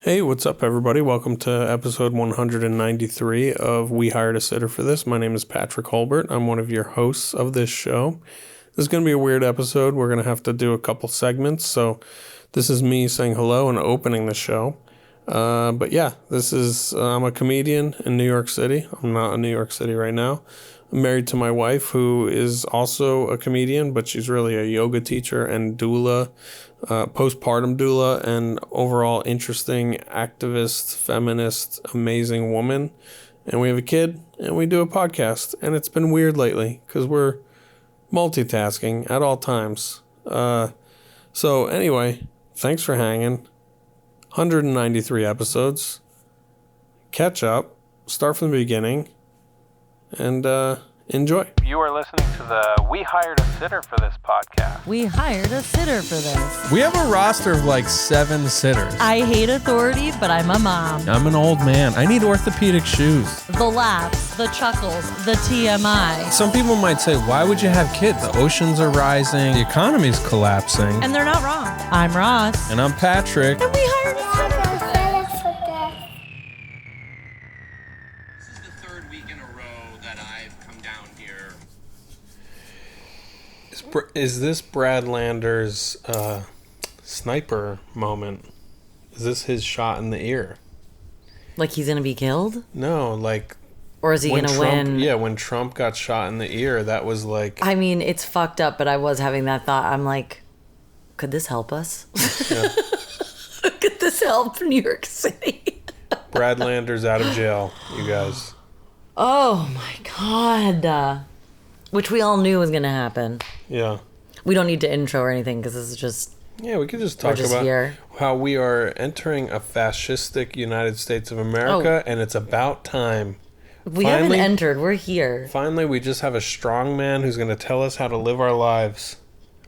Hey, what's up, everybody? Welcome to episode 193 of We Hired a Sitter for This. My name is Patrick Holbert. I'm one of your hosts of this show. This is going to be a weird episode. We're going to have to do a couple segments. So this is me saying hello and opening the show. But yeah, I'm a comedian in New York City. I'm not in New York City right now. I'm married to my wife, who is also a comedian, but she's really a yoga teacher and doula, postpartum doula, and overall interesting activist, feminist, amazing woman. And we have a kid, and we do a podcast. And it's been weird lately because we're multitasking at all times. So anyway, thanks for hanging. 193 episodes. Catch up. Start from the beginning. And enjoy. You are listening to the We Hired a Sitter for This podcast. We hired a sitter for this. We have a roster of like 7 sitters. I hate authority, but I'm a mom. I'm an old man. I need orthopedic shoes. The laughs, the chuckles, the TMI. Some people might say, why would you have kids? The oceans are rising. The economy's collapsing. And they're not wrong. I'm Ross. And I'm Patrick. And we hired a sitter. This is the third week in a row that I've come down here. Is this Brad Lander's sniper moment? Is this his shot in the ear? Like he's gonna be killed? No, like... Or is he gonna win? Yeah, when Trump got shot in the ear, that was like... I mean, it's fucked up, but I was having that thought. I'm like, could this help us? Yeah. Could this help New York City? Brad Lander's out of jail, you guys. Oh my God. Which we all knew was gonna happen. Yeah. We don't need to intro or anything because this is just... Yeah, we could just talk about here. How we are entering a fascistic United States of America, and it's about time. We haven't entered. We're here. Finally, we just have a strong man who's going to tell us how to live our lives.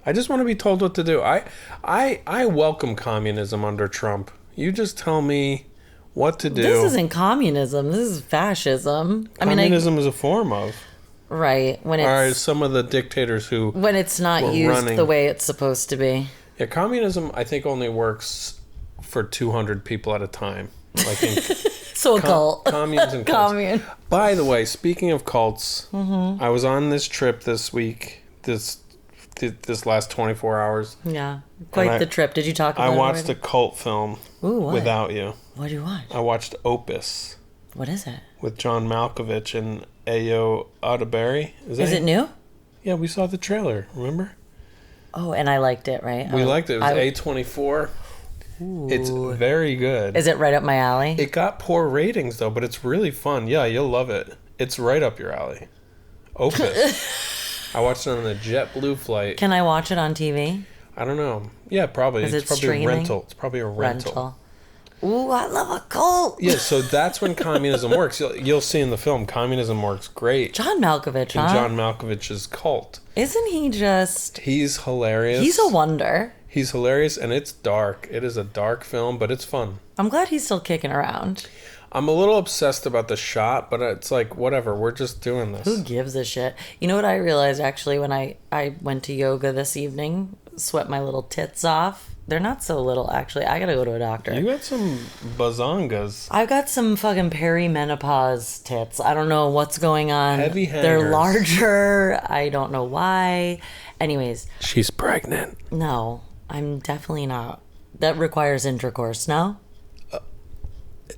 I just want to be told what to do. I welcome communism under Trump. You just tell me what to do. This isn't communism. This is fascism. Communism is a form of. Right. When Or some of the dictators who... When it's not used the way it's supposed to be. Yeah, communism, I think, only works for 200 people at a time. Like in so a cult. Communes and cults. By the way, speaking of cults, I was on this trip this week, this last 24 hours. Yeah, quite the trip. Did you talk about it? I watched a cult film without you. What did you watch? I watched Opus. What is it? With John Malkovich and Ayo Adeberry. Is it new? Yeah, we saw the trailer, remember? Oh, and I liked it, right? We liked it. It was A24. Ooh. It's very good. Is it right up my alley? It got poor ratings, though, but it's really fun. Yeah, you'll love it. It's right up your alley. Opus. I watched it on the JetBlue flight. Can I watch it on TV? I don't know. Yeah, probably. It's probably streaming? A rental. It's probably a rental. Ooh, I love a cult. Yeah, so that's when communism works. You'll see in the film, communism works great. John Malkovich, in John Malkovich's cult. Isn't he just... He's hilarious. He's a wonder. He's hilarious, and it's dark. It is a dark film, but it's fun. I'm glad he's still kicking around. I'm a little obsessed about the shot, but it's like, whatever, we're just doing this. Who gives a shit? You know what I realized, actually, when I went to yoga this evening, sweat my little tits off? They're not so little, actually. I gotta go to a doctor. You got some bazongas. I've got some fucking perimenopause tits. I don't know what's going on. Heavy hangers. They're larger. I don't know why. Anyways. She's pregnant. No, I'm definitely not. That requires intercourse, no?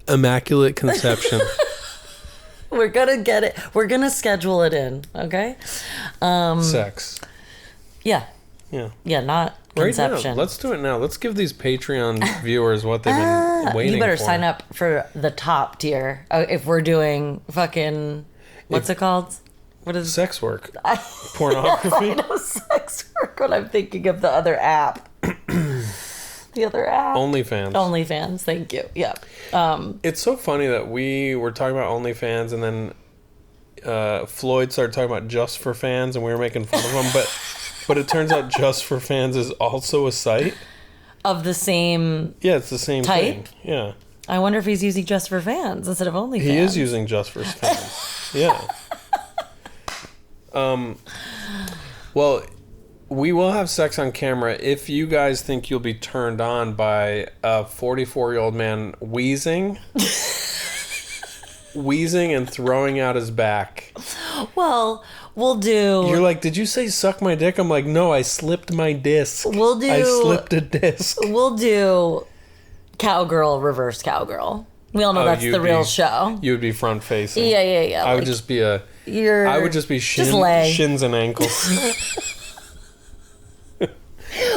Immaculate conception. We're gonna get it. We're gonna schedule it in, okay? Sex. Yeah. Yeah. Yeah, not conception. Right now. Let's do it now. Let's give these Patreon viewers what they've been waiting for. You better sign up for the top tier. If we're doing fucking... What's it called? What is sex work? Pornography? I know sex work when I'm thinking of the other app. The other app. OnlyFans, thank you. Yeah. It's so funny that we were talking about OnlyFans and then Floyd started talking about Just for Fans and we were making fun of him, but it turns out Just for Fans is also a site. Of the same... Yeah, it's the same type? thing. Yeah. I wonder if he's using Just for Fans instead of OnlyFans. He is using Just for Fans. Yeah. Well, We will have sex on camera if you guys think you'll be turned on by a 44-year-old man wheezing and throwing out his back. Well, we'll do... You're like, did you say suck my dick? I'm like, no, I slipped my disc. We'll do... I slipped a disc. We'll do cowgirl, reverse cowgirl. We all know that's the real show. You would be front facing. Yeah. I would just be I would just be shins and ankles.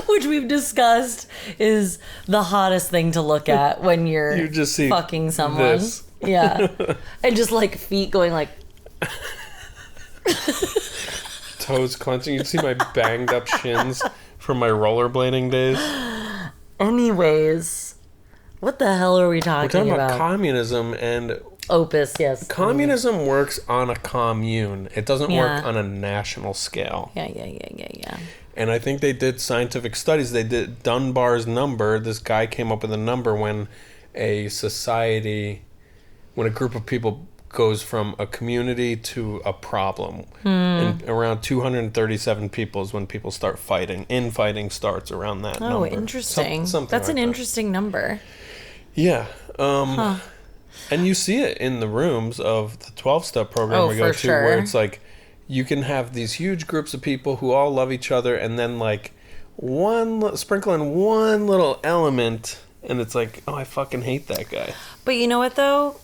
Which we've discussed is the hottest thing to look at when you're You just see fucking someone. this. Yeah. And just like feet going like... Toes clenching. You see my banged up shins from my rollerblading days. Anyways, what the hell are we We're talking talking about? about communism, and Opus, yes. communism works on a commune. It doesn't work Yeah. on a national scale. Yeah. And I think they did scientific studies. They did Dunbar's number. This guy came up with a number when a society, when a group of people goes from a community to a problem. And around 237 people is when people start fighting. Infighting starts around that number. Oh, interesting. Something That's like an that. interesting number. Yeah. And you see it in the rooms of the 12-step program Oh, we go for to, where sure. it's like you can have these huge groups of people who all love each other, and then like sprinkle in one little element, and it's like, oh, I fucking hate that guy. But you know what, though?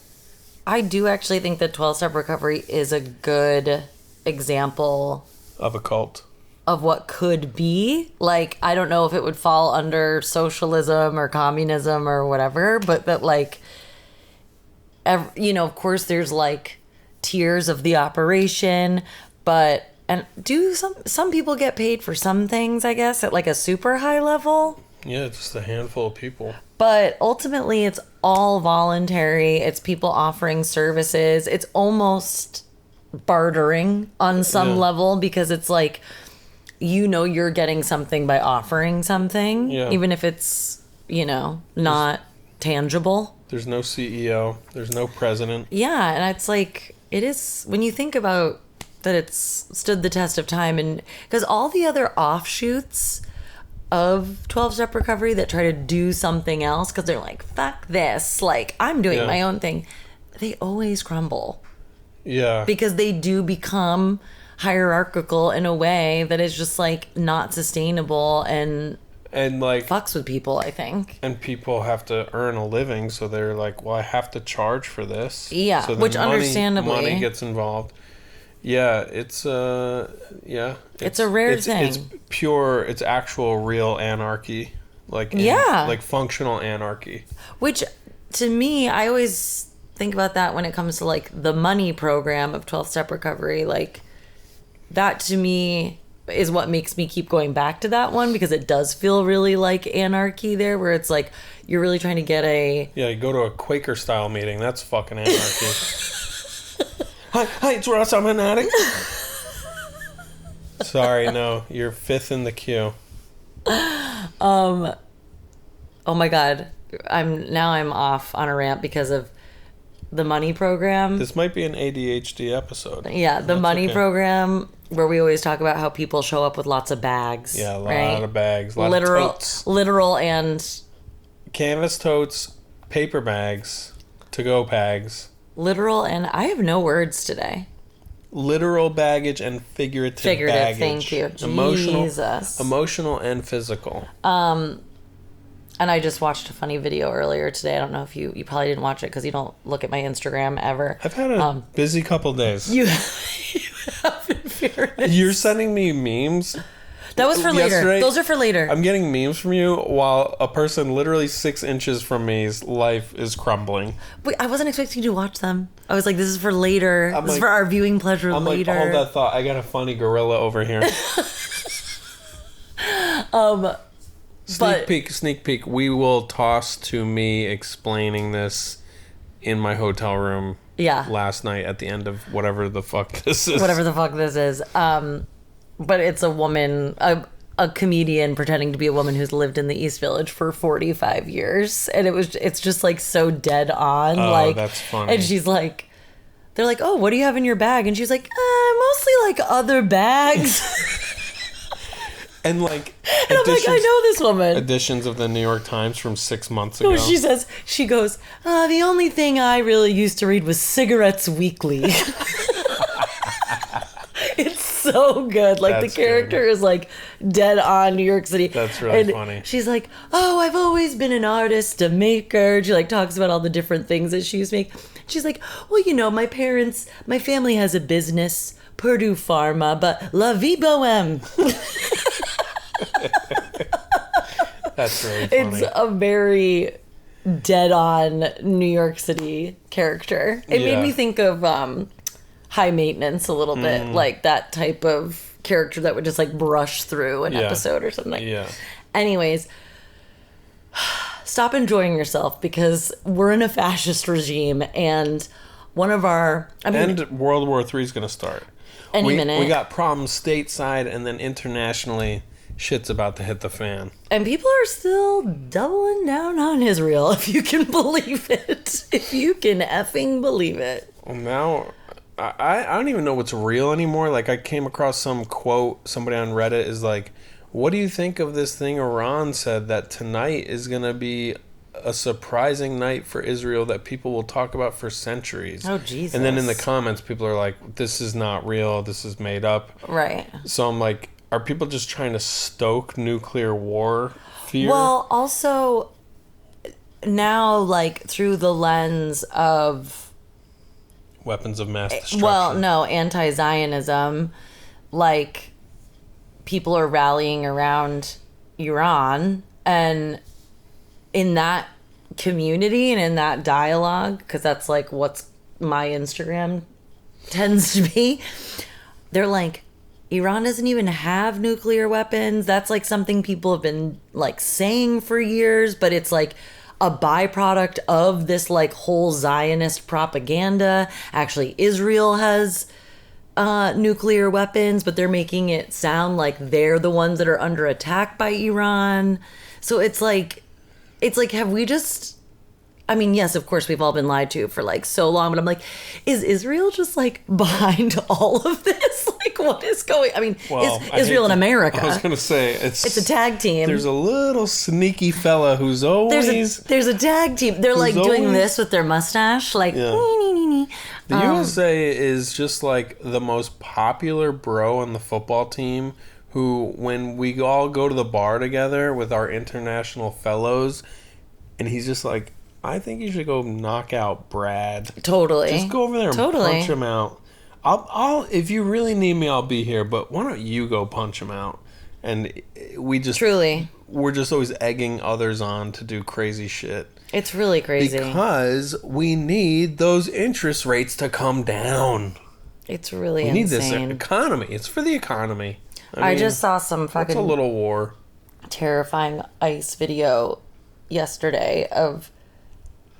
I do actually think that 12-step recovery is a good example Of a cult. of what could be. Like, I don't know if it would fall under socialism or communism or whatever, but that, like, of course there's, like, tiers of the operation, but... And do some people get paid for some things, I guess, at, like, a super high level? Yeah, just a handful of people. But ultimately, it's all voluntary. It's people offering services. It's almost bartering on some level, because it's like, you're getting something by offering something, even if it's, not tangible. There's no CEO. There's no president. Yeah, and it's like, it is, when you think about that, it's stood the test of time, and because all the other offshoots of 12-step recovery that try to do something else because they're like, fuck this, like, I'm doing my own thing, they always crumble. Yeah. Because they do become hierarchical in a way that is just, like, not sustainable and like fucks with people, I think. And people have to earn a living, so they're like, well, I have to charge for this. Yeah, so then which understandably... money gets involved. Yeah, it's a rare thing. It's pure, it's actual real anarchy. Like functional anarchy. Which, to me, I always think about that when it comes to, like, the money program of 12-step recovery. Like, that to me is what makes me keep going back to that one, because it does feel really like anarchy there, where it's like you're really trying to get Yeah, you go to a Quaker style meeting. That's fucking anarchy. Hi, it's Ross. I'm an addict. Sorry, no, you're fifth in the queue. Oh my God, I'm off on a rant because of the money program. This might be an ADHD episode. Yeah, the money program, where we always talk about how people show up with lots of bags. Yeah, a lot of bags, a lot of totes. Literal and canvas totes, paper bags, to-go bags. Literal, and I have no words today. Literal baggage and figurative baggage. Thank you. Jesus. Emotional and physical. And I just watched a funny video earlier today. I don't know if you probably didn't watch it because you don't look at my Instagram ever. I've had a busy couple days. You have, in fairness. You're sending me memes. That was for later. Yesterday, those are for later. I'm getting memes from you while a person literally 6 inches from me's life is crumbling. Wait, I wasn't expecting you to watch them. I was like, this is for later. This is for our viewing pleasure later. Like, hold that thought. I got a funny gorilla over here. Sneak peek. We will toss to me explaining this in my hotel room. Yeah. Last night at the end of whatever the fuck this is. Whatever the fuck this is. But it's a woman, a comedian pretending to be a woman who's lived in the East Village for 45 years. And it's just like so dead on. Oh, like, that's funny. And she's like, they're like, oh, what do you have in your bag? And she's like, mostly like other bags. And like, And I'm like, I know this woman. Editions of the New York Times from 6 months ago. No, she goes, the only thing I really used to read was Cigarettes Weekly. It's so good. Like, That's the character is like dead on New York City. That's really and funny. She's like, oh, I've always been an artist, a maker. She like talks about all the different things that she used to make. She's like, well, you know, my family has a business, Purdue Pharma, but la vie boheme. That's really funny. It's a very dead-on New York City character. It made me think of High Maintenance a little bit, like that type of character that would just like brush through an episode or something. Yeah. Anyways, stop enjoying yourself because we're in a fascist regime, and one of our and World War III is going to start any minute. We got problems stateside, and then internationally, shit's about to hit the fan. And people are still doubling down on Israel, if you can believe it. If you can effing believe it. Well, now, I don't even know what's real anymore. Like, I came across some quote, somebody on Reddit is like, what do you think of this thing Iran said that tonight is going to be a surprising night for Israel that people will talk about for centuries? Oh, Jesus. And then in the comments, people are like, this is not real. This is made up. Right. So I'm like, are people just trying to stoke nuclear war fear? Well, also, now, like, through the lens of... weapons of mass destruction. Well, no, anti-Zionism, like, people are rallying around Iran, and in that community and in that dialogue, because that's, like, what's my Instagram tends to be, they're like, Iran doesn't even have nuclear weapons. That's like something people have been like saying for years, but it's like a byproduct of this like whole Zionist propaganda. Actually, Israel has nuclear weapons, but they're making it sound like they're the ones that are under attack by Iran. So it's like, have we just... I mean, yes, of course, we've all been lied to for like so long, but I'm like, is Israel just like behind all of this? Like, what is going? I mean, well, Israel and America. I was gonna say it's a tag team. There's a little sneaky fella who's always there's a tag team. They're like doing this with their mustache, like. Yeah. The USA is just like the most popular bro on the football team. Who, when we all go to the bar together with our international fellows, and he's just like, I think you should go knock out Brad. Totally. Just go over there and punch him out. I'll if you really need me, I'll be here. But why don't you go punch him out? And we just we're just always egging others on to do crazy shit. It's really crazy because we need those interest rates to come down. It's really we need insane. this economy. It's for the economy. I mean, just saw some fucking. It's a little war. Terrifying ICE video yesterday of.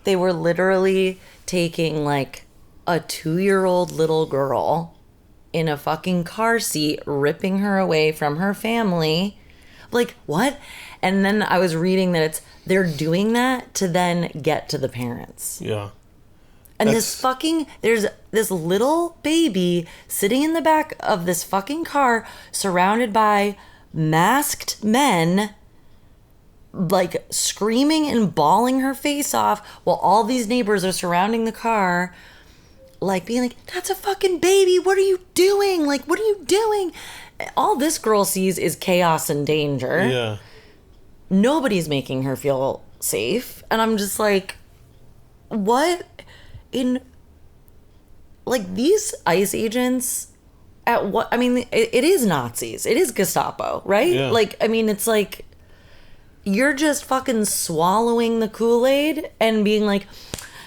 They were literally taking, like, a 2-year-old little girl in a fucking car seat, ripping her away from her family. Like, what? And then I was reading that they're doing that to then get to the parents. Yeah. And there's this little baby sitting in the back of this fucking car, surrounded by masked men, like screaming and bawling her face off while all these neighbors are surrounding the car, like being like, that's a fucking baby, what are you doing? Like, what are you doing? All this girl sees is chaos and danger. Yeah. Nobody's making her feel safe. And I'm just like, what in... Like, these ICE agents at what... I mean, it is Nazis. It is Gestapo, right? Yeah. Like, I mean, it's like... You're just fucking swallowing the Kool-Aid and being like,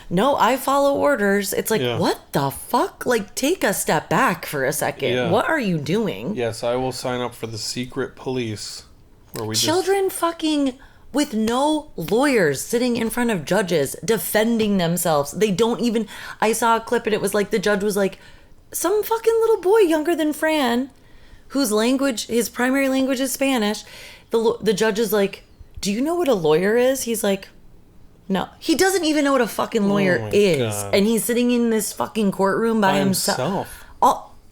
no, I follow orders. It's like, what the fuck? Like, take a step back for a second. Yeah. What are you doing? Yes, I will sign up for the secret police. Where we Children fucking with no lawyers sitting in front of judges defending themselves. They don't even... I saw a clip and it was like, the judge was like, some fucking little boy younger than Fran, whose language, his primary language is Spanish. The judge is like, do you know what a lawyer is? He's like, no. He doesn't even know what a fucking lawyer is. God. And he's sitting in this fucking courtroom by himself.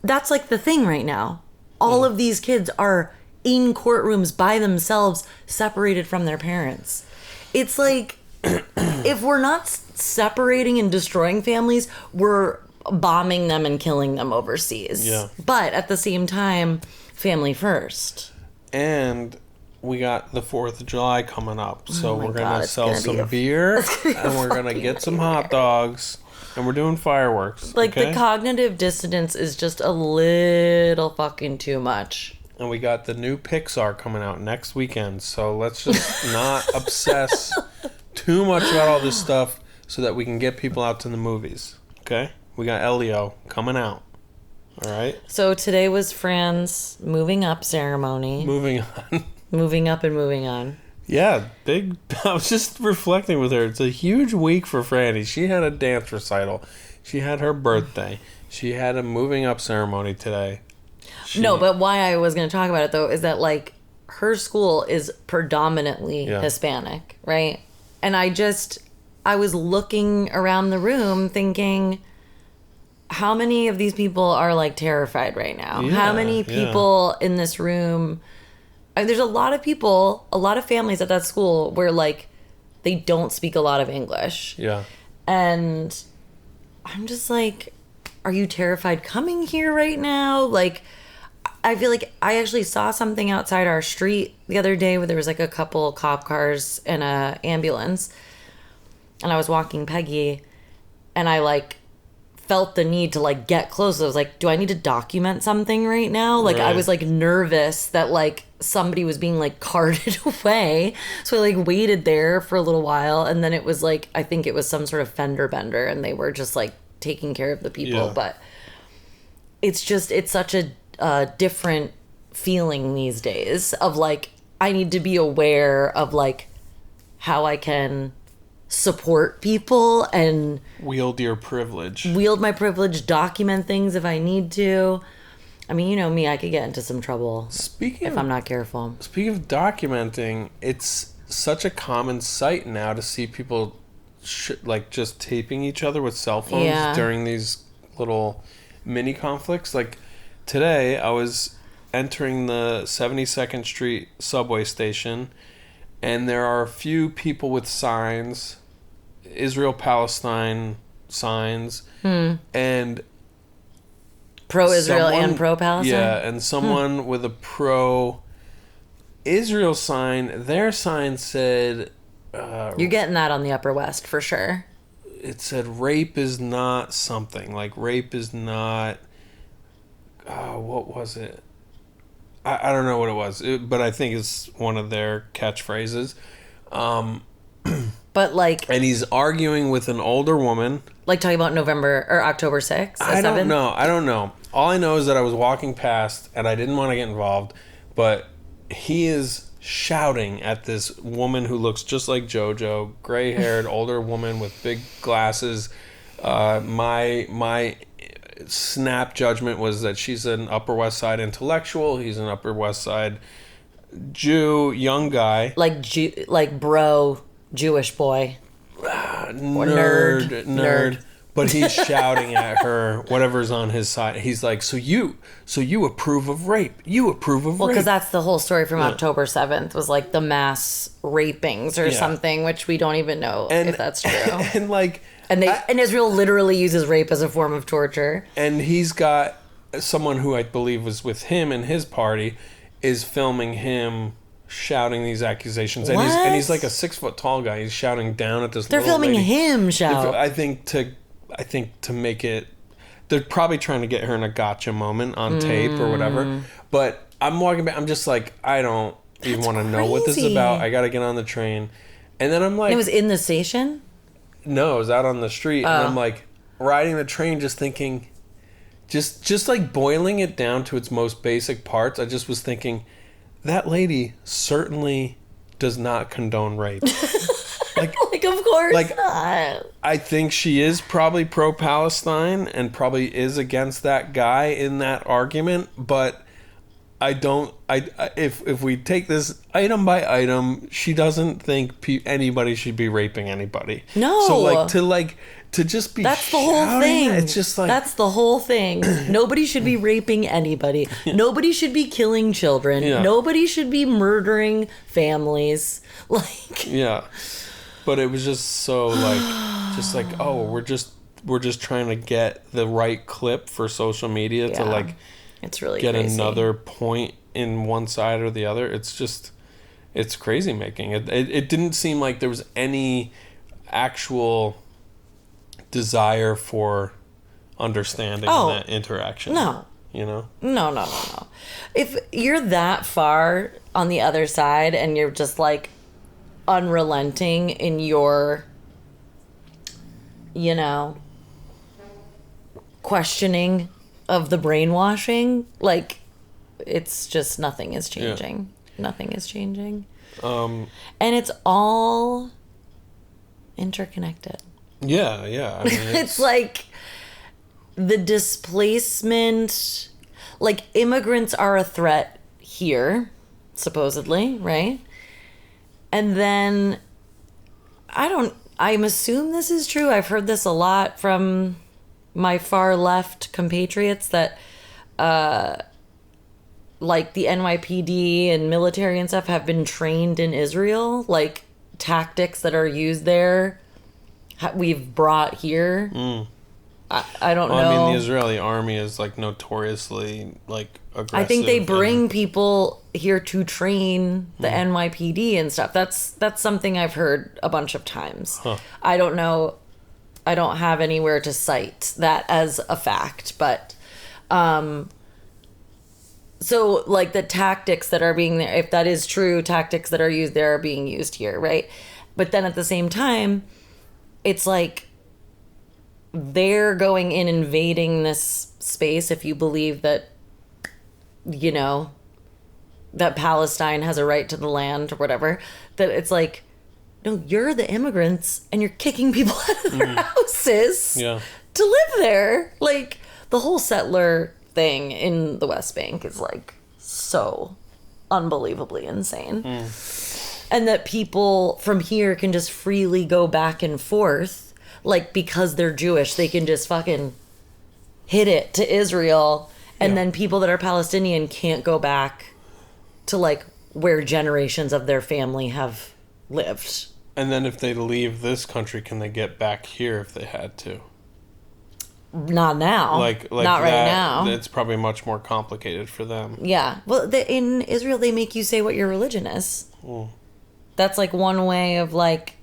That's like the thing right now. All of these kids are in courtrooms by themselves, separated from their parents. It's like, if we're not separating and destroying families, we're bombing them and killing them overseas. Yeah. But at the same time, family first. And we got the 4th of July coming up. So we're going to sell some beer beer and we're going to get some hot dogs and we're doing fireworks. Like, okay? the cognitive dissonance is just a little fucking too much. And we got the new Pixar coming out next weekend. So let's just not obsess too much about all this stuff so that we can get people out to the movies. Okay? We got Elio coming out. All right? So today was Fran's moving up ceremony. Moving on. Moving up and moving on. Yeah, big. I was just reflecting with her. It's a huge week for Franny. She had a dance recital. She had her birthday. She had a moving up ceremony today. No, but why I was going to talk about it, though, is that, like, her school is predominantly Hispanic, right? And I was looking around the room thinking, how many of these people are, like, terrified right now? Yeah, how many people in this room... there's a lot of people, a lot of families at that school where, like, they don't speak a lot of English. Yeah. And I'm just like, are you terrified coming here right now? Like, I feel like I actually saw something outside our street the other day where there was, like, a couple cop cars and a ambulance. And I was walking Peggy, and I, like, felt the need to, like, get close. I was like, do I need to document something right now? Like, I was, like, nervous that, like, somebody was being, like, carted away. So I, like, waited there for a little while, and then it was, like, I think it was some sort of fender bender, and they were just, like, taking care of the people. Yeah. But it's such a different feeling these days of, like, I need to be aware of, like, how I can support people and wield your privilege. Wield my privilege, document things if I need to. I mean, you know me, I could get into some trouble if I'm not careful. Speaking of documenting, it's such a common sight now to see people like just taping each other with cell phones during these little mini conflicts. Like today, I was entering the 72nd Street subway station, and there are a few people with signs, Israel-Palestine signs, and pro-Israel and pro-Palestine? Yeah, and someone with a pro-Israel sign, their sign said... You're getting that on the Upper West, for sure. It said, rape is not something. Like, rape is not... what was it? I don't know what it was, but I think it's one of their catchphrases. But like... And he's arguing with an older woman. Like talking about November or October 6th? I don't know. All I know is that I was walking past and I didn't want to get involved, but he is shouting at this woman who looks just like JoJo, gray-haired, older woman with big glasses. My snap judgment was that she's an Upper West Side intellectual. He's an Upper West Side Jew, young guy. Like bro, Jewish boy. Nerd. But he's shouting at her, whatever's on his side. He's like, so you approve of rape. You approve of rape. Well, because that's the whole story from October 7th was like the mass rapings or something, which we don't even know if that's true. And like... And Israel literally uses rape as a form of torture. And he's got someone who I believe was with him and his party is filming him shouting these accusations. What? And he's like a 6 foot tall guy. He's shouting down at this They're little filming lady. him shout. I think to make it, they're probably trying to get her in a gotcha moment on tape or whatever. But I'm walking back. I'm just like, I don't even want to know what this is about. I got to get on the train. And then I'm like... And it was in the station? No, it was out on the street. And I'm like riding the train just thinking, just like boiling it down to its most basic parts. I just was thinking, that lady certainly does not condone rape. Like of course not. I think she is probably pro-Palestine and probably is against that guy in that argument, but if we take this item by item, she doesn't think anybody should be raping anybody. No. So to just be That's the whole shouting thing. it, it's just like that's the whole thing. Nobody should be raping anybody. Nobody should be killing children. Yeah. Nobody should be murdering families. Like, yeah. But it was just so just like, oh, we're just trying to get the right clip for social media to like it's really get crazy. another point in one side or the other. It's crazy making. It didn't seem like there was any actual desire for understanding in that interaction. No. You know? No. If you're that far on the other side and you're just like unrelenting in your, you know, questioning of the brainwashing, like, it's just nothing is changing. Nothing is changing. And it's all interconnected. Yeah. I mean, It's like the displacement, like immigrants are a threat here, supposedly, right? And then I'm assume this is true. I've heard this a lot from my far left compatriots that like the NYPD and military and stuff have been trained in Israel, like tactics that are used there we've brought here. I don't know. I mean, the Israeli army is like notoriously like aggressive. I think they bring people here to train the NYPD and stuff. That's something I've heard a bunch of times. I don't know. I don't have anywhere to cite that as a fact, but so like the tactics that are being there, if that is true, tactics that are used there are being used here, right? But then at the same time, it's like they're going in invading this space if you believe that, you know, that Palestine has a right to the land or whatever, that it's like, no, you're the immigrants and you're kicking people out of their houses to live there. Like, the whole settler thing in the West Bank is like so unbelievably insane. And that people from here can just freely go back and forth, like, because they're Jewish, they can just fucking hit it to Israel, and then people that are Palestinian can't go back to like where generations of their family have lived. And then if they leave this country, can they get back here if they had to? Not now. Like not right that, now. It's probably much more complicated for them. Yeah. Well, in Israel, they make you say what your religion is. That's like one way of like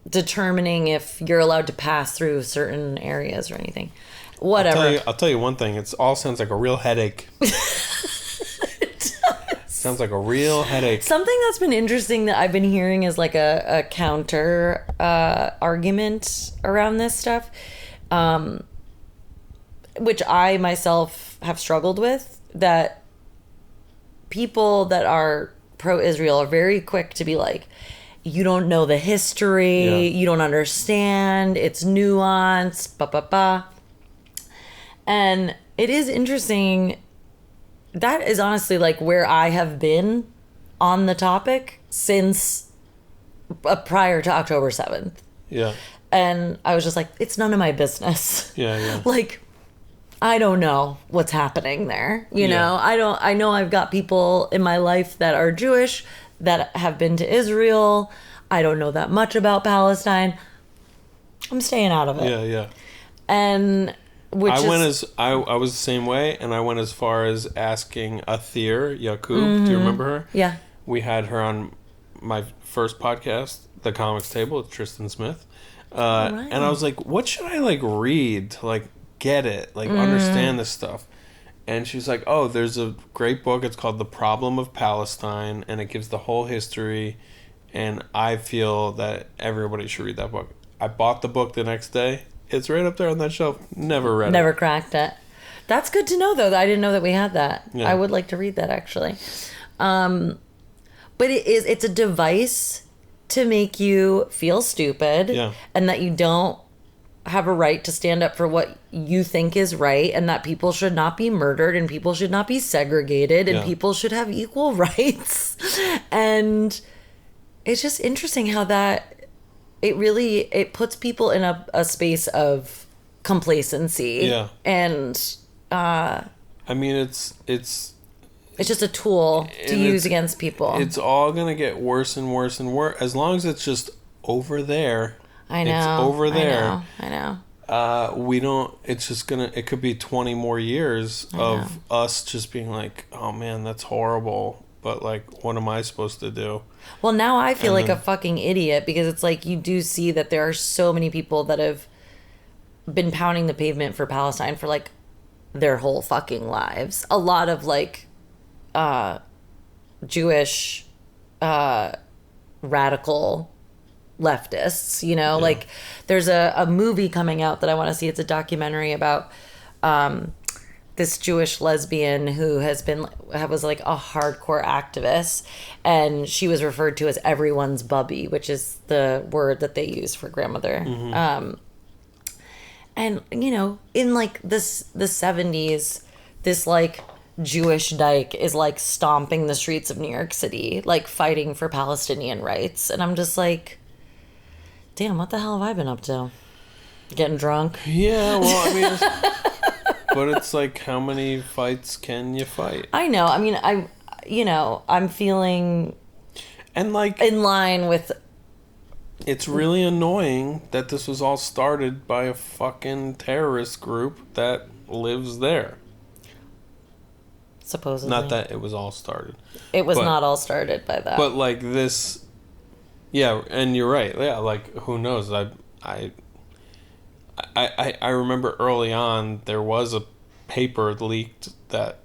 determining if you're allowed to pass through certain areas or anything. Whatever. I'll tell you one thing. It all sounds like a real headache. Sounds like a real headache. Something that's been interesting that I've been hearing is like a counter argument around this stuff, which I myself have struggled with, that people that are pro-Israel are very quick to be like, you don't know the history, you don't understand, it's nuanced, And it is interesting. That is honestly like where I have been on the topic since prior to October 7th. Yeah. And I was just like, it's none of my business. Yeah. Like, I don't know what's happening there. You know, I know I've got people in my life that are Jewish that have been to Israel. I don't know that much about Palestine. I'm staying out of it. Yeah. And I was the same way, and I went as far as asking Athir Yaqub. Do you remember her? Yeah. We had her on my first podcast, The Comics Table, with Tristan Smith. And I was like, what should I like read to like get it, like understand this stuff? And she's like, oh, there's a great book. It's called The Problem of Palestine, and it gives the whole history. And I feel that everybody should read that book. I bought the book the next day. It's right up there on that shelf. Never read it. Never cracked it. That's good to know, though. I didn't know that we had that. Yeah. I would like to read that, actually. But it's a device to make you feel stupid, and that you don't have a right to stand up for what you think is right, and that people should not be murdered, and people should not be segregated, and people should have equal rights. And it's just interesting how that it puts people in a space of complacency. Yeah. And I mean, it's just a tool to And use it's- against people. it's all gonna get worse and worse and worse as long as it's just over there. I know. It's over there. I know. We don't. It's just gonna. It could be 20 more years of us just being like, "Oh man, that's horrible." But like, what am I supposed to do? Well, now I feel like a fucking idiot because it's like you do see that there are so many people that have been pounding the pavement for Palestine for like their whole fucking lives. A lot of like Jewish radical leftists, you know, like there's a movie coming out that I want to see. It's a documentary about this Jewish lesbian who was like a hardcore activist, and she was referred to as everyone's bubby, which is the word that they use for grandmother. And you know, in like the 70s, this like Jewish dyke is like stomping the streets of New York City, like fighting for Palestinian rights, and I'm just like, damn, what the hell have I been up to? Getting drunk? Yeah, well, I mean, but it's like, how many fights can you fight? I know. I mean, I'm feeling And like, in line with. it's really annoying that this was all started by a fucking terrorist group that lives there. Supposedly. Not that it was all started. It was but- not all started by that. But like this, yeah, and you're right. Yeah, like who knows? I remember early on there was a paper leaked that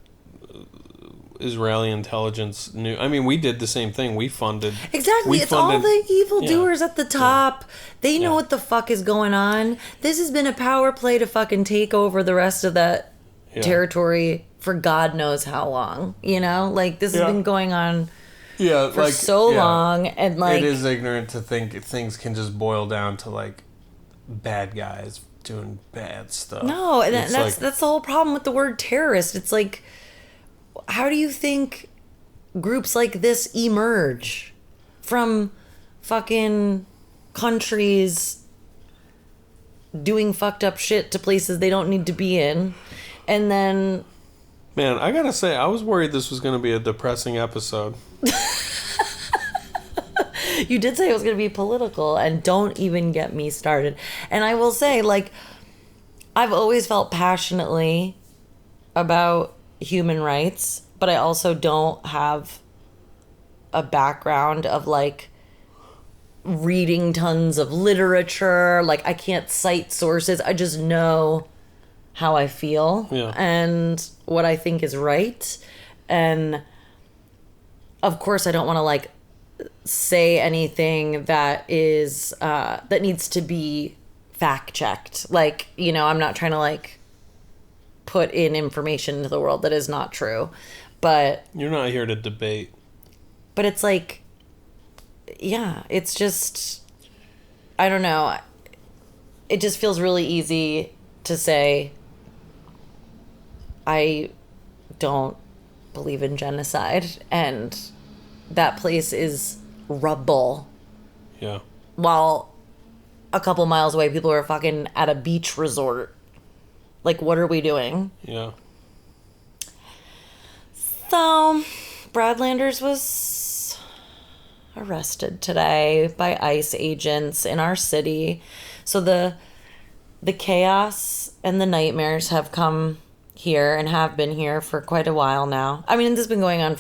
Israeli intelligence knew. I mean, we did the same thing. We funded. Exactly. It's all the evildoers at the top. They know Yeah. what the fuck is going on. This has been a power play to fucking take over the rest of that territory for God knows how long. You know? Like, this has been going on for so long. And, like... It is ignorant to think things can just boil down to, like, bad guys doing bad stuff. No, and It's that's like- the whole problem with the word terrorist. It's like, how do you think groups like this emerge from fucking countries doing fucked up shit to places they don't need to be in? And then... Man, I gotta say, I was worried this was gonna be a depressing episode. You did say it was going to be political, and don't even get me started. And I will say, like, I've always felt passionately about human rights, but I also don't have a background of, like, reading tons of literature. Like, I can't cite sources. I just know how I feel and what I think is right. And, of course, I don't want to, like, say anything that is that needs to be fact checked. Like, you know, I'm not trying to like put in information into the world that is not true, but You're not here to debate. but it's like, yeah, it's just, I don't know, it just feels really easy to say I don't believe in genocide, and that place is rubble. Yeah. While a couple miles away, people are fucking at a beach resort. Like, what are we doing? Yeah. So, Brad Landers was arrested today by ICE agents in our city. So the chaos and the nightmares have come here and have been here for quite a while now. I mean, this has been going on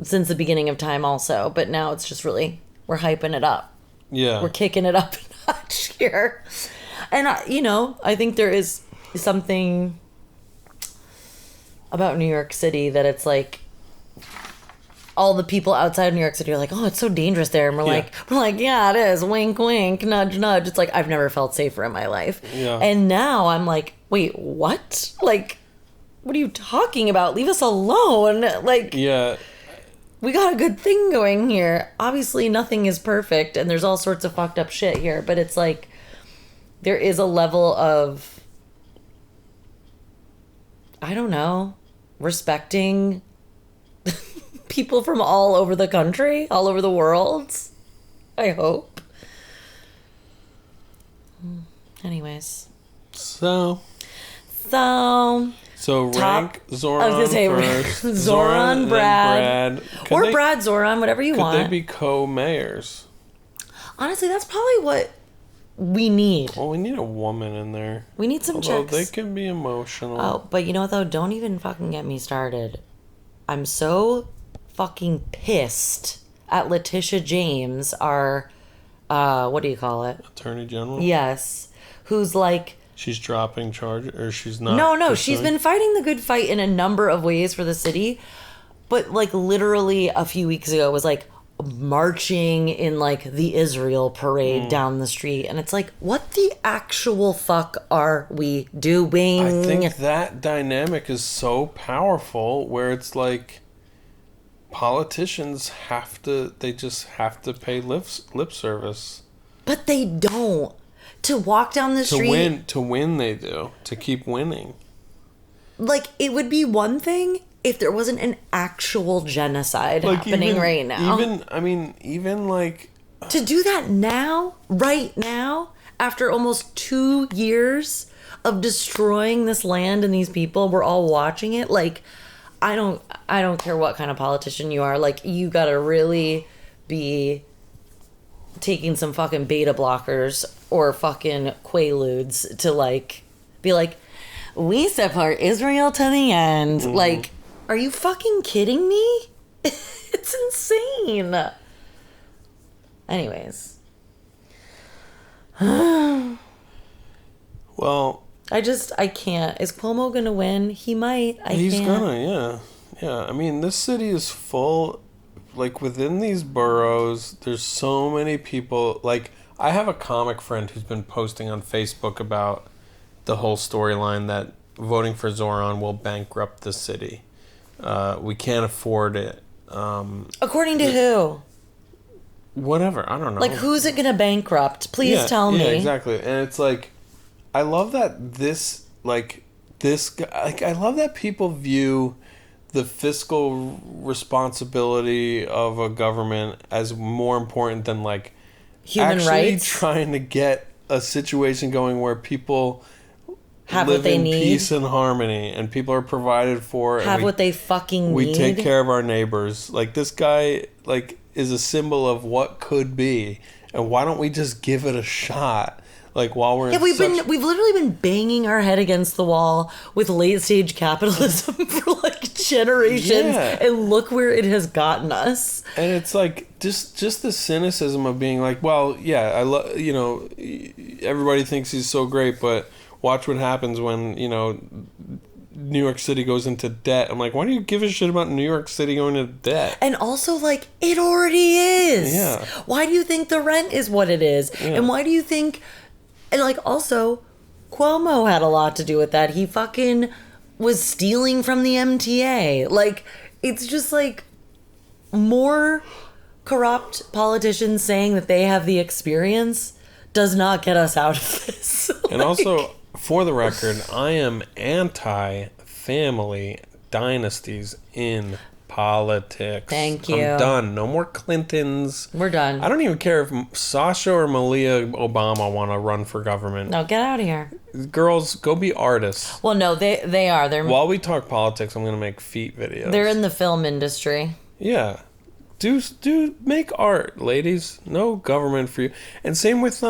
since the beginning of time also, but now it's just really, we're hyping it up. Yeah. We're kicking it up a notch here. And, you know, I think there is something about New York City that it's like all the people outside of New York City are like, oh, it's so dangerous there. And we're like, yeah, it is. Wink, wink, nudge, nudge. It's like, I've never felt safer in my life. Yeah. And now I'm like, wait, what? Like, what are you talking about? Leave us alone. Like, Yeah. we got a good thing going here. Obviously, nothing is perfect, and there's all sorts of fucked up shit here, but it's like, there is a level of, I don't know, respecting people from all over the country, all over the world, I hope. Anyways. So Top- rank Zoran I was gonna say first. Zoran, and then Brad. Could Or they- Brad Zoran, whatever you Could want. they be co-mayors? Honestly, that's probably what we need. Well, we need a woman in there. We need some Although chicks. they can be emotional. Oh, but you know what though? Don't even fucking get me started. I'm so fucking pissed at Letitia James, our what do you call it? Attorney General? Yes. Who's like, She's dropping charges, or she's not? no, she's been fighting the good fight in a number of ways for the city, but like literally a few weeks ago was like marching in like the Israel parade down the street, and it's like, what the actual fuck are we doing? I think that dynamic is so powerful where it's like politicians just have to pay lip service. But they don't. To walk down the street. To win they do. To keep winning. Like, it would be one thing if there wasn't an actual genocide happening right now. Even like... To do that now, right now, after almost 2 years of destroying this land and these people, we're all watching it. Like, I don't care what kind of politician you are. Like, you gotta really be taking some fucking beta blockers or fucking quaaludes to like be like, we support Israel to the end. Mm-hmm. Like, are you fucking kidding me? It's insane. Anyways. Well... I can't. Is Cuomo gonna win? He might. He's can't. gonna, yeah. Yeah, I mean, this city is full... Like, within these boroughs, there's so many people... Like, I have a comic friend who's been posting on Facebook about the whole storyline that voting for Zoran will bankrupt the city. We can't afford it. According to who? Whatever, I don't know. Like, who's it gonna bankrupt? Please tell me. Yeah, exactly. And it's like, I love that this guy... Like, I love that people view the fiscal responsibility of a government as more important than like Human actually rights, trying to get a situation going where people have live what they in need, peace and harmony, and people are provided for, have and what they fucking we need. take care of our neighbors. Like, this guy like is a symbol of what could be, and why don't we just give it a shot? Like, while we're we've literally been banging our head against the wall with late stage capitalism for like generations, and look where it has gotten us. And it's like just the cynicism of being like, well, yeah, I love, everybody thinks he's so great, but watch what happens when New York City goes into debt. I'm like, why do you give a shit about New York City going into debt? And also, like, it already is. Yeah. Why do you think the rent is what it is? Yeah. And why do you think... And, like, also, Cuomo had a lot to do with that. He fucking was stealing from the MTA. Like, it's just, like, more corrupt politicians saying that they have the experience does not get us out of this. And also, for the record, I am anti-family dynasties in politics. Thank you. I'm done. No more Clintons. We're done. I don't even care if Sasha or Malia Obama want to run for government. No, get out of here. Girls, go be artists. Well, no, they are. They're While we talk politics, I'm going to make feet videos. They're in the film industry. Yeah. Do make art, ladies. No government for you. And same with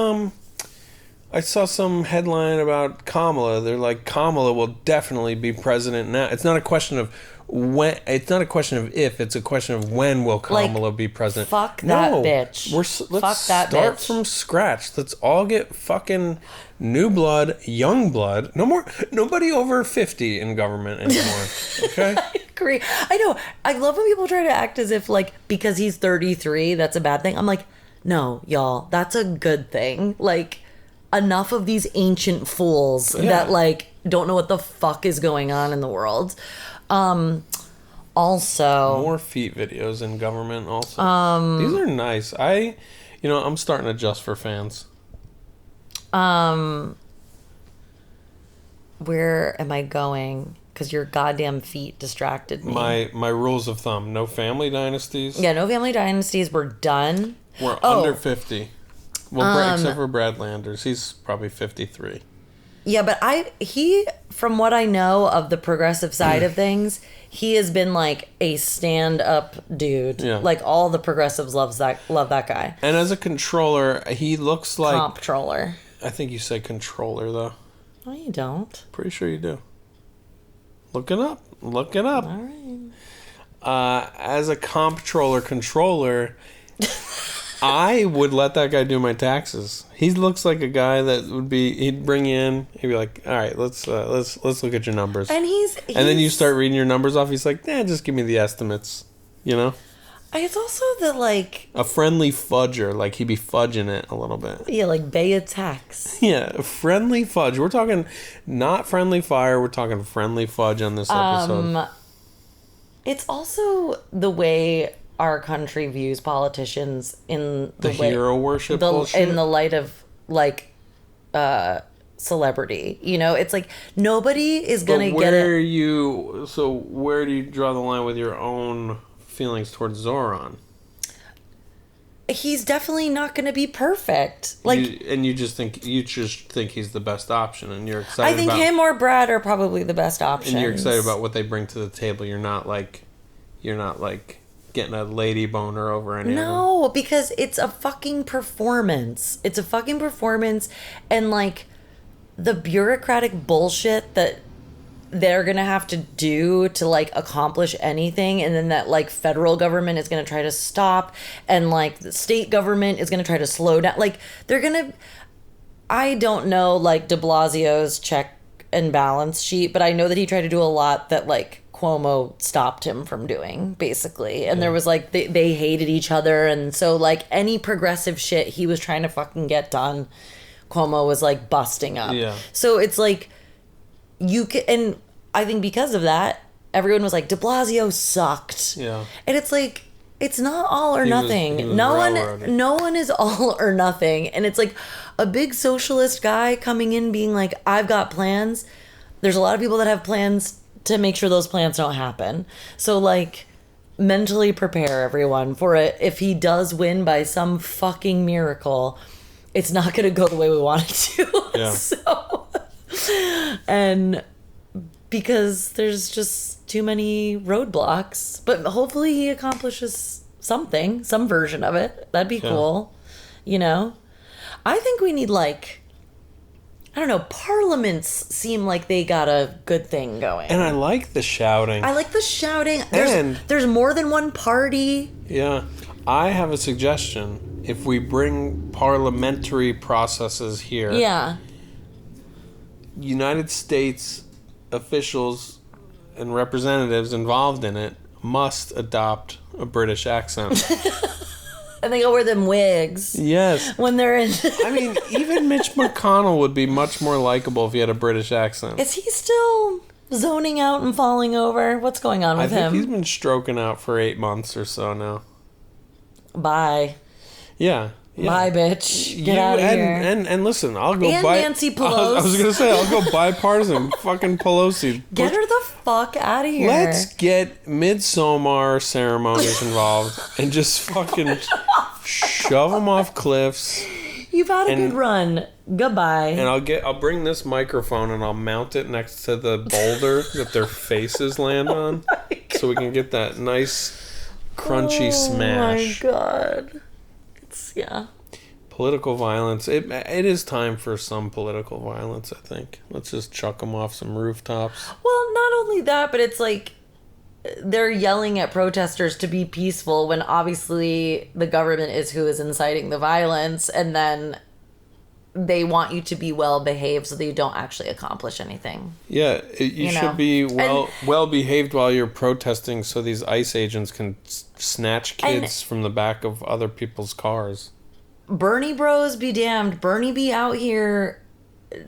I saw some headline about Kamala. They're like, Kamala will definitely be president now. It's not a question of when. It's not a question of if. It's a question of when will Kamala be president. Fuck that bitch. Let's start from scratch. Let's all get fucking new blood, young blood. No more. Nobody over 50 in government anymore. Okay. I agree. I know. I love when people try to act as if like because he's 33, that's a bad thing. I'm like, no, y'all, that's a good thing. Like, enough of these ancient fools that like don't know what the fuck is going on in the world. Also, more feet videos in government. Also, these are nice. I'm starting to adjust for fans. Where am I going? Because your goddamn feet distracted me. My rules of thumb: no family dynasties. Yeah, no family dynasties. We're done. We're under 50. Well, except for Brad Landers. He's probably 53. Yeah, but from what I know of the progressive side of things, he has been like a stand-up dude. Yeah. Like all the progressives love that guy. And as a controller, he looks like... Comptroller. I think you say controller, though. No, you don't. Pretty sure you do. Look it up. Look it up. All right. As a comptroller controller, I would let that guy do my taxes. He looks like a guy that would be. He'd bring in. He'd be like, "All right, let's look at your numbers." And and then you start reading your numbers off. He's like, "Nah, just give me the estimates." You know. It's also that like a friendly fudger. Like he'd be fudging it a little bit. Yeah, like Baya tax. Yeah, friendly fudge. We're talking not friendly fire. We're talking friendly fudge on this episode. It's also the way our country views politicians in the hero worship bullshit. In the light of like celebrity. You know, it's like nobody is gonna get it. So where do you draw the line with your own feelings towards Zoran? He's definitely not going to be perfect. Like, you just think he's the best option, and you're excited. I think him or Brad are probably the best options. And you're excited about what they bring to the table. You're not like getting a lady boner over any of them. No, because it's a fucking performance. It's a fucking performance, and like the bureaucratic bullshit that they're gonna have to do to like accomplish anything, and then that like federal government is gonna try to stop, and like the state government is gonna try to slow down. Like they're gonna, I don't know like de Blasio's check and balance sheet, but I know that he tried to do a lot that like Cuomo stopped him from doing, basically. And there was like they hated each other, and so like any progressive shit he was trying to fucking get done, Cuomo was like busting up. Yeah. So it's like you can, and I think because of that, everyone was like, de Blasio sucked. Yeah. And it's like, it's not all or nothing. He was no one is all or nothing. And it's like a big socialist guy coming in being like, I've got plans. There's a lot of people that have plans to make sure those plans don't happen. So like mentally prepare everyone for it. If he does win by some fucking miracle, it's not going to go the way we want it to. Yeah. So, and because there's just too many roadblocks, but hopefully he accomplishes something, some version of it. That'd be cool. You know, I think we need like, I don't know, parliaments seem like they got a good thing going. And I like the shouting. There's more than one party. Yeah. I have a suggestion. If we bring parliamentary processes here. Yeah. United States officials and representatives involved in it must adopt a British accent. And they go wear them wigs. Yes. When they're in... I mean, even Mitch McConnell would be much more likable if he had a British accent. Is he still zoning out and falling over? What's going on with him? I think he's been stroking out for 8 months or so now. Bye. Yeah. Bye, bitch. Get out of here. And listen, I'll go and buy... Nancy Pelosi. I was going to say, I'll go bipartisan. Fucking Pelosi. Get her the fuck out of here. Let's get Midsommar ceremonies involved and just fucking shove them off cliffs. You've had a good run. Goodbye. And I'll bring this microphone and I'll mount it next to the boulder that their faces land on, so we can get that nice crunchy smash. Oh my god. Yeah. Political violence. It is time for some political violence, I think. Let's just chuck them off some rooftops. Well, not only that, but it's like they're yelling at protesters to be peaceful when obviously the government is who is inciting the violence, and then they want you to be well behaved so that you don't actually accomplish anything. Yeah, you should be well behaved while you're protesting, so these ICE agents can snatch kids from the back of other people's cars. Bernie bros be damned. Bernie be out here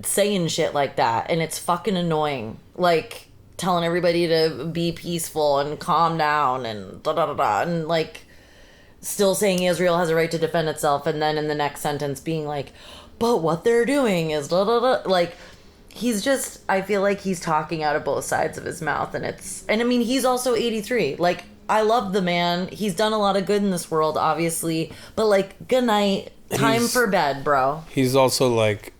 saying shit like that, and it's fucking annoying. Like telling everybody to be peaceful and calm down and da da da da, and like still saying Israel has a right to defend itself, and then in the next sentence being like, but what they're doing is da da da. Like, he's just, I feel like he's talking out of both sides of his mouth, and I mean, he's also 83. Like, I love the man. He's done a lot of good in this world, obviously. But, like, good night. Time for bed, bro. He's also, like,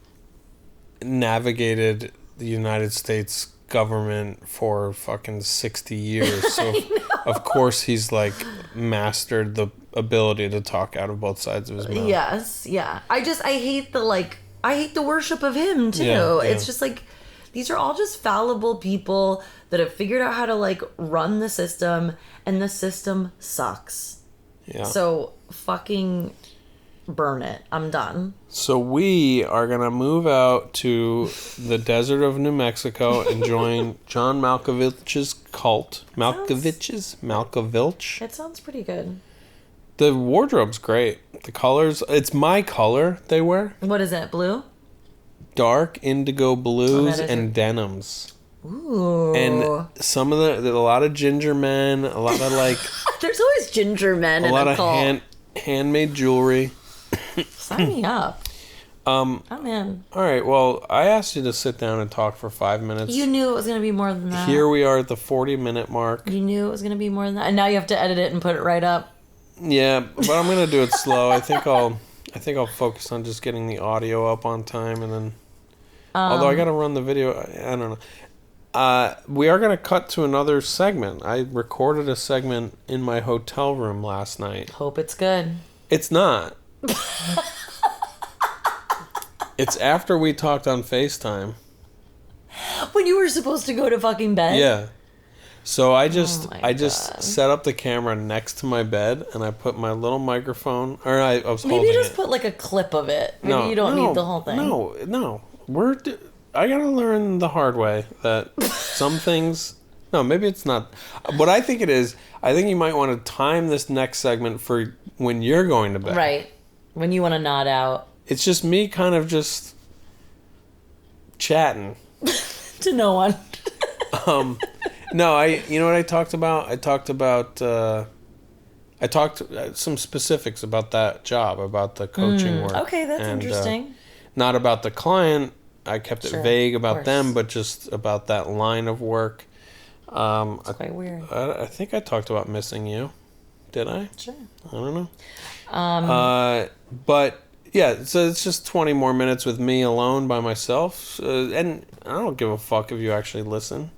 navigated the United States government for fucking 60 years. So, of course, he's, like, mastered the ability to talk out of both sides of his mouth. Yes, yeah. I hate the worship of him, too. Yeah. It's just, like, these are all just fallible people that have figured out how to, like, run the system, and the system sucks. Yeah. So, fucking burn it. I'm done. So we are going to move out to the desert of New Mexico and join John Malkovich's cult. Malkovich? It sounds pretty good. The wardrobe's great. The colors, it's my color they wear. What is it, blue? Dark indigo blues that is and denims. Ooh. And some of a lot of ginger men, a lot of like... There's always ginger men in a cult. A lot of handmade jewelry. Sign me up. I'm in. All right, well, I asked you to sit down and talk for 5 minutes. You knew it was going to be more than that. Here we are at the 40-minute mark. You knew it was going to be more than that. And now you have to edit it and put it right up. Yeah, but I'm going to do it slow. I think I'll focus on just getting the audio up on time, and then... although I got to run the video, I don't know. We are going to cut to another segment. I recorded a segment in my hotel room last night. Hope it's good. It's not. It's after we talked on FaceTime. When you were supposed to go to fucking bed? Yeah. So I just God. set up the camera next to my bed, and I put my little microphone, or I was Maybe holding just it. put like a clip of it. Maybe you don't need the whole thing. No. I gotta learn the hard way that some things... No, maybe it's not. What I think it is, I think you might want to time this next segment for when you're going to bed. Right. When you want to nod out. It's just me kind of just chatting. To no one. No, you know what I talked about? I talked some specifics about that job, about the coaching work. Okay, that's interesting. Not about the client. I kept it vague about them, but just about that line of work. It's quite weird. I think I talked about missing you. Did I? Sure. I don't know. But yeah, so it's just 20 more minutes with me alone by myself. And I don't give a fuck if you actually listen.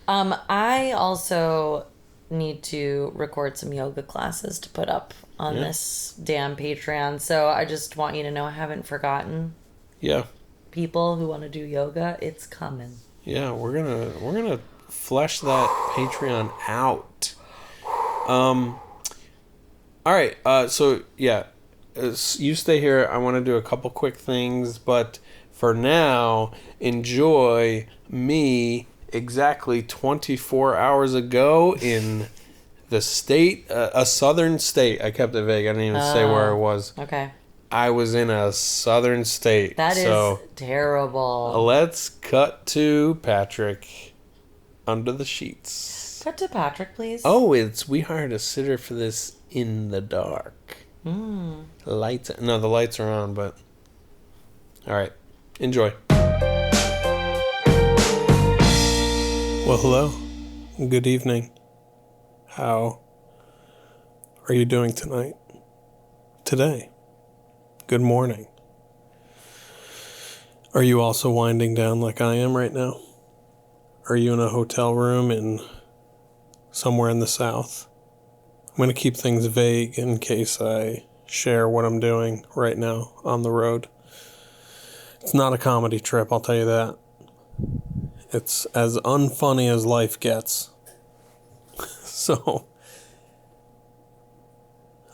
I also need to record some yoga classes to put up on this damn Patreon. So I just want you to know I haven't forgotten. Yeah. People who want to do yoga, it's coming. Yeah, we're gonna flesh that Patreon out. All right. So yeah, you stay here. I want to do a couple quick things, but for now, enjoy me exactly 24 hours ago in the state, a southern state. I kept it vague. I didn't even say where I was. Okay. I was in a southern state. That is terrible. Let's cut to Patrick under the sheets. Cut to Patrick, please. Oh, we hired a sitter for this in the dark. The lights are on, but all right. Enjoy. Well, hello. Good evening. How are you doing tonight? Today? Good morning. Are you also winding down like I am right now? Are you in a hotel room in somewhere in the South? I'm going to keep things vague in case I share what I'm doing right now on the road. It's not a comedy trip, I'll tell you that. It's as unfunny as life gets. So,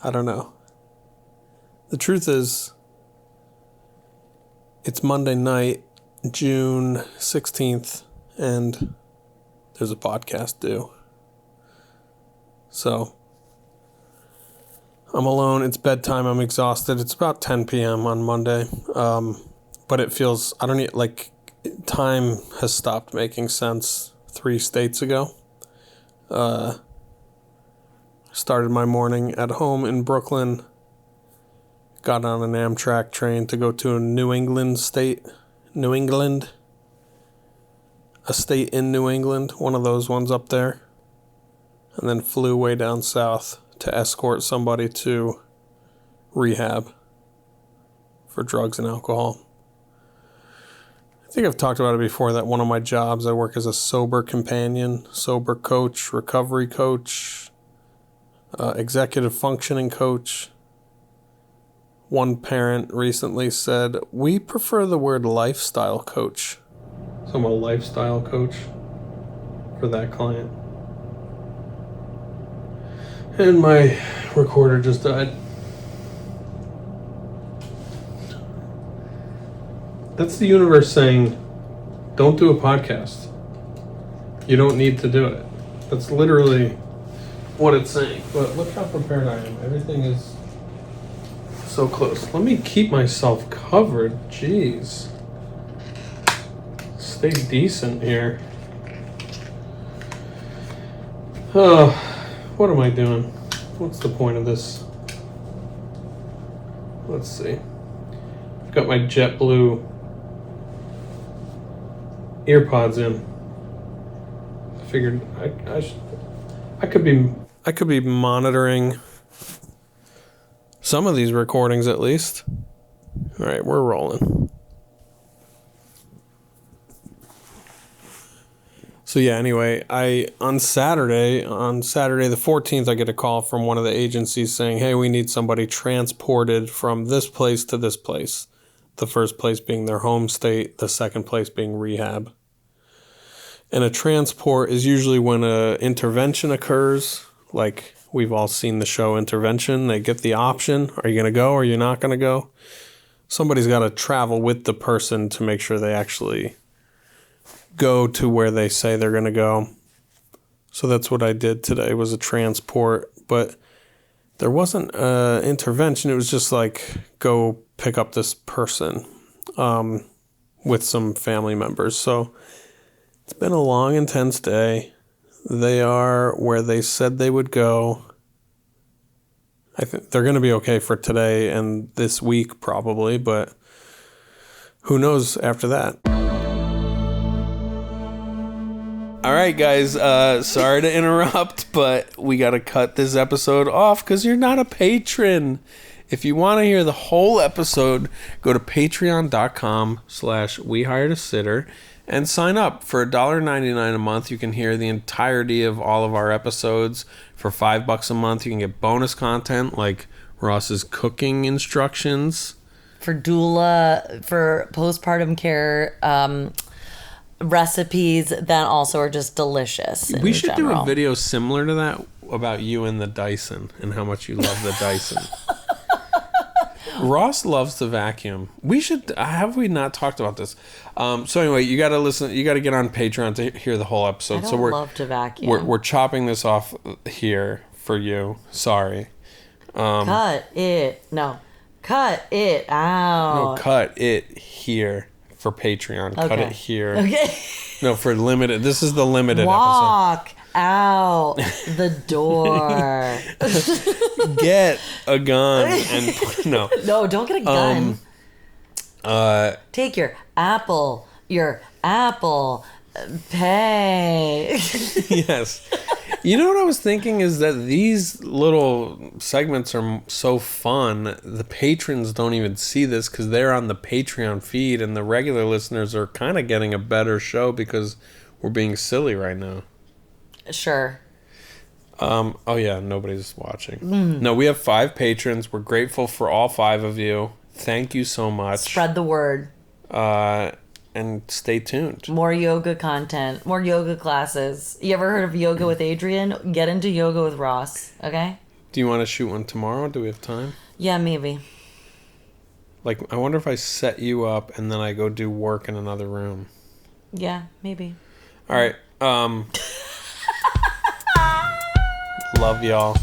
I don't know. The truth is, it's Monday night, June 16th, and there's a podcast due. So, I'm alone. It's bedtime. I'm exhausted. It's about 10 p.m. on Monday. But it feels, I don't need, like, time has stopped making sense 3 states ago. Started my morning at home in Brooklyn. Got on an Amtrak train to go to a New England, a state in New England, one of those ones up there. and then flew way down south to escort somebody to rehab for drugs and alcohol. I think I've talked about it before that one of my jobs, I work as a sober companion, sober coach, recovery coach, executive functioning coach. One parent recently said, "We prefer the word lifestyle coach." So I'm a lifestyle coach for that client. And my recorder just died. That's the universe saying, don't do a podcast. You don't need to do it. That's literally what it's saying. But look how prepared I am. Everything is so close. Let me keep myself covered. Jeez. Stay decent here. Oh, what am I doing? What's the point of this? Let's see. I've got my JetBlue earpods in. I figured I could be monitoring some of these recordings at least. All right, we're rolling. So yeah, anyway, on Saturday the 14th, I get a call from one of the agencies saying, "Hey, we need somebody transported from this place to this place." The first place being their home state, the second place being rehab. And a transport is usually when an intervention occurs. Like we've all seen the show Intervention. They get the option. Are you going to go or are you not going to go? Somebody's got to travel with the person to make sure they actually go to where they say they're going to go. So that's what I did today, was a transport. But there wasn't an intervention. It was just like, go pick up this person with some family members. So it's been a long, intense day. They are where they said they would go. I think they're going to be okay for today and this week probably, but who knows after that. All right, guys, sorry to interrupt, but we got to cut this episode off because you're not a patron. If you want to hear the whole episode, go to patreon.com/WeHiredASitter and sign up. For $1.99 a month, you can hear the entirety of all of our episodes. For $5 a month, you can get bonus content like Ross's cooking instructions. For doula, for postpartum care, recipes that also are just delicious. We should do a video similar to that about you and the Dyson and how much you love the Dyson. Ross loves the vacuum. We should, have we not talked about this? So anyway, you got to listen, you got to get on Patreon to hear the whole episode. I don't love to vacuum. We're chopping this off here for you. Sorry. Cut it out. No, cut it here for Patreon. Okay. Cut it here. Okay. No, for limited. This is the limited Walk out the door. Get a gun and no. No, don't get a gun. Take your apple pay. Yes. You know what I was thinking is that these little segments are so fun. The patrons don't even see this because they're on the Patreon feed, and the regular listeners are kind of getting a better show because we're being silly right now. Sure. Oh yeah, nobody's watching. No, we have 5 patrons. We're grateful for all 5 of you. Thank you so much. Spread the word. And stay tuned. More yoga content. More yoga classes. You ever heard of Yoga with Adrian? Get into Yoga with Ross, okay? Do you want to shoot one tomorrow? Do we have time? Yeah, maybe. Like, I wonder if I set you up and then I go do work in another room. Yeah, maybe. All right. Love y'all.